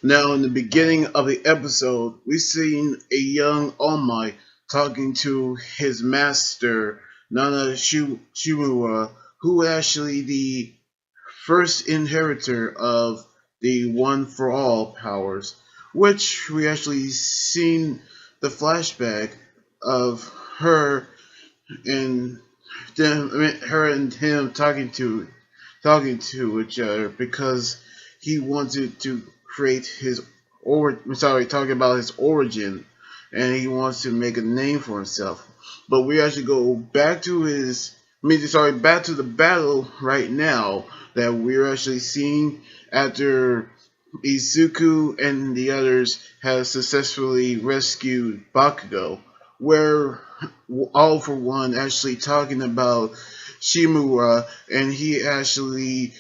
Now, in the beginning of the episode, we seen a young All Might talking to his master, Nana Shimura, who was actually the first inheritor of the One for All powers, which we actually seen the flashback of her and her and him talking to each other because he wanted to create his talking about his origin, and he wants to make a name for himself. But we actually go back to back to the battle right now that we're actually seeing after Izuku and the others have successfully rescued Bakugo, where All for One actually talking about Shimura, and he actually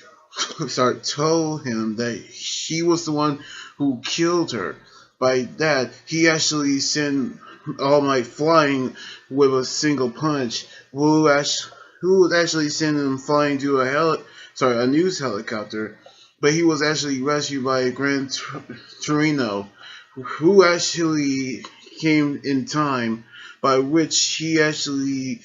told him that he was the one who killed her. By that, he actually sent All Might flying with a single punch, who would actually send him flying to a news helicopter, but he was actually rescued by Gran Torino, who actually came in time, by which he actually,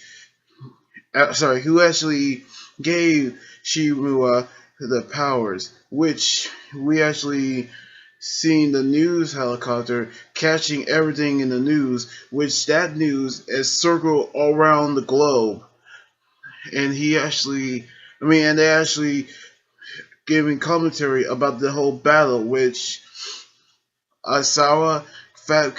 who actually gave Shimura the powers, which we actually seen the news helicopter catching everything in the news, which that news is circled around the globe, and and they actually giving commentary about the whole battle, which Asawa, Flat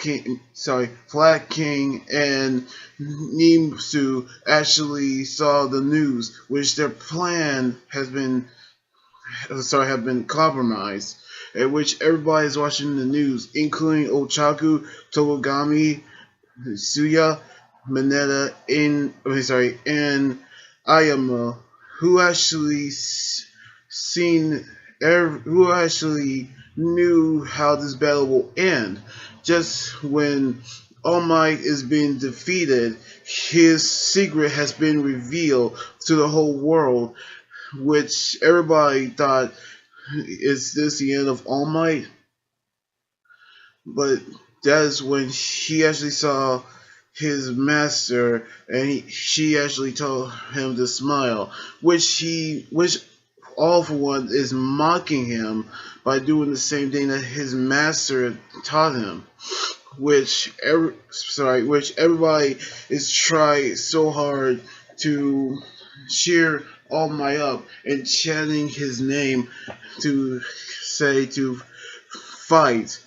King, and Nimsu actually saw the news, which their plan have been compromised, at which everybody is watching the news, including Ochaku, Togami, Suya, Mineta, and Ayama, who actually who actually knew how this battle will end. Just when All Might is being defeated, his secret has been revealed to the whole world, which everybody thought, is this the end of All Might? But that is when he actually saw his master, and she actually told him to smile, which All for One is mocking him by doing the same thing that his master taught him, which everybody is trying so hard to cheer All Might up and chanting his name to say to fight,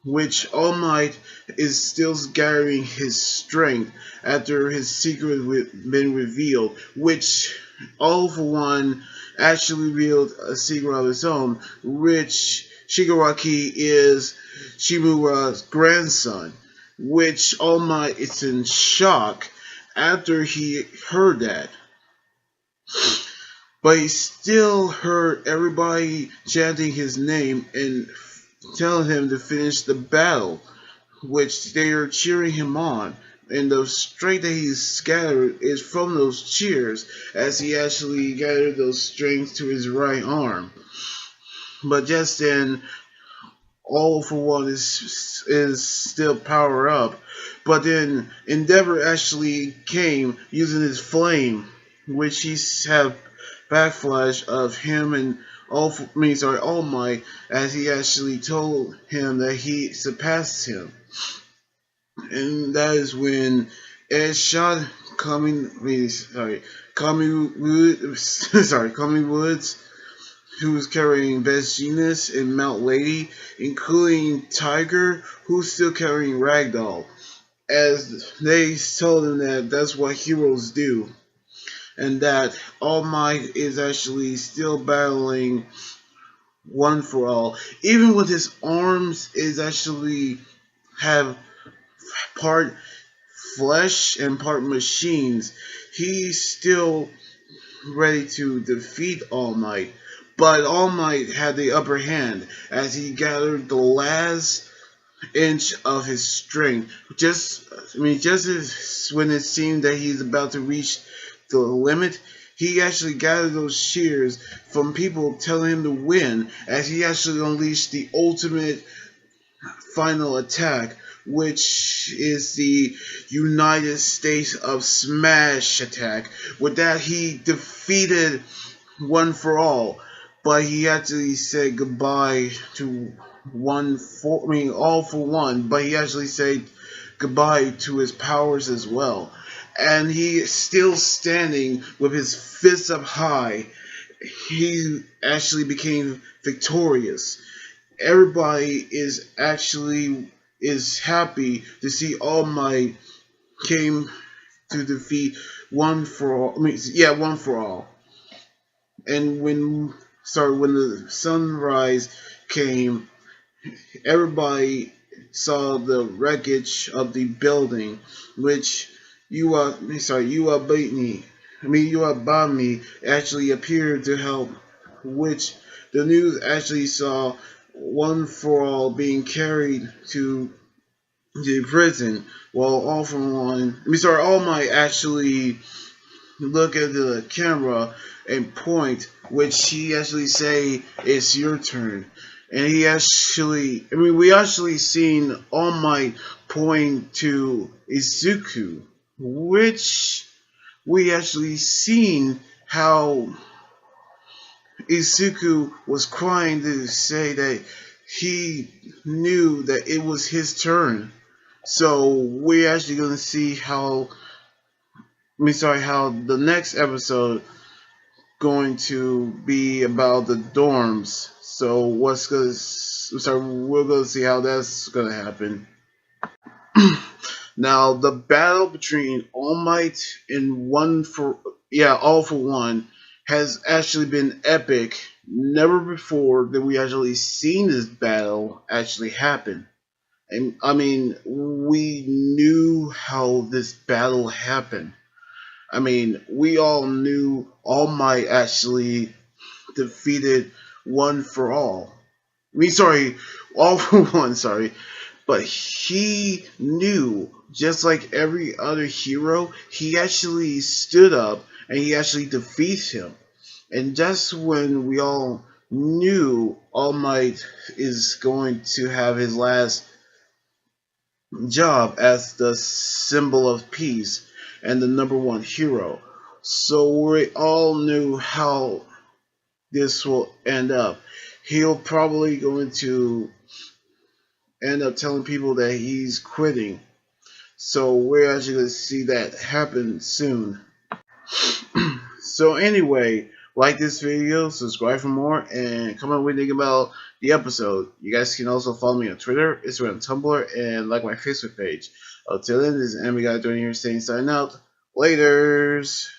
which All Might is still gathering his strength after his secret been revealed, which All for One actually revealed a secret of his own, which Shigaraki is Shimura's grandson, which All Might is in shock after he heard that. But he still heard everybody chanting his name and telling him to finish the battle, which they are cheering him on. And the strength that he's scattered is from those cheers, as he actually gathered those strength to his right arm. But just then, All for One is still power up. But then Endeavor actually came using his flame, which he's have backflash of him and All Might, as he actually told him that he surpassed him. And that is when Ed shot Kami Woods, who was carrying Best Genius and Mount Lady, including Tiger, who's still carrying Ragdoll, as they told him that that's what heroes do, and that All Might is actually still battling One for All, even with his arms is actually have part flesh and part machines. He's still ready to defeat All Might, but All Might had the upper hand as he gathered the last inch of his strength. Just as when it seemed that he's about to reach the limit, he actually gathered those cheers from people telling him to win, as he actually unleashed the ultimate final attack, which is the United States of Smash attack. With that, he defeated One for All, but he actually said goodbye to All for One, but he actually said goodbye to his powers as well. And he is still standing with his fists up high. He actually became victorious. Everybody is happy to see All Might came to defeat One for All. One for All. And when the sunrise came, everybody saw the wreckage of the building, which Uabami actually appeared to help, which the news actually saw One for All being carried to the prison, while All Might actually look at the camera and point, which he actually say, "It's your turn." And we actually seen All Might point to Izuku, which we actually seen how Izuku was crying to say that he knew that it was his turn. So we're actually gonna see how the next episode going to be about the dorms. So we're gonna see how that's gonna happen. Now the battle between All Might and All for One has actually been epic. Never before did we actually seen this battle actually happen. And I mean, we knew how this battle happened. I mean, we all knew All Might actually defeated One for All. All for One, sorry. But he knew, just like every other hero, he actually stood up and he actually defeated him. And just when we all knew All Might is going to have his last job as the symbol of peace and the number one hero. So we all knew how this will end up. He'll probably going to end up telling people that he's quitting. So we're actually going to see that happen soon. So anyway, like this video, subscribe for more, and comment what you think about the episode. You guys can also follow me on Twitter, Instagram, Tumblr, and like my Facebook page. Until then, this is Enemy Guy doing here saying sign out. Laters.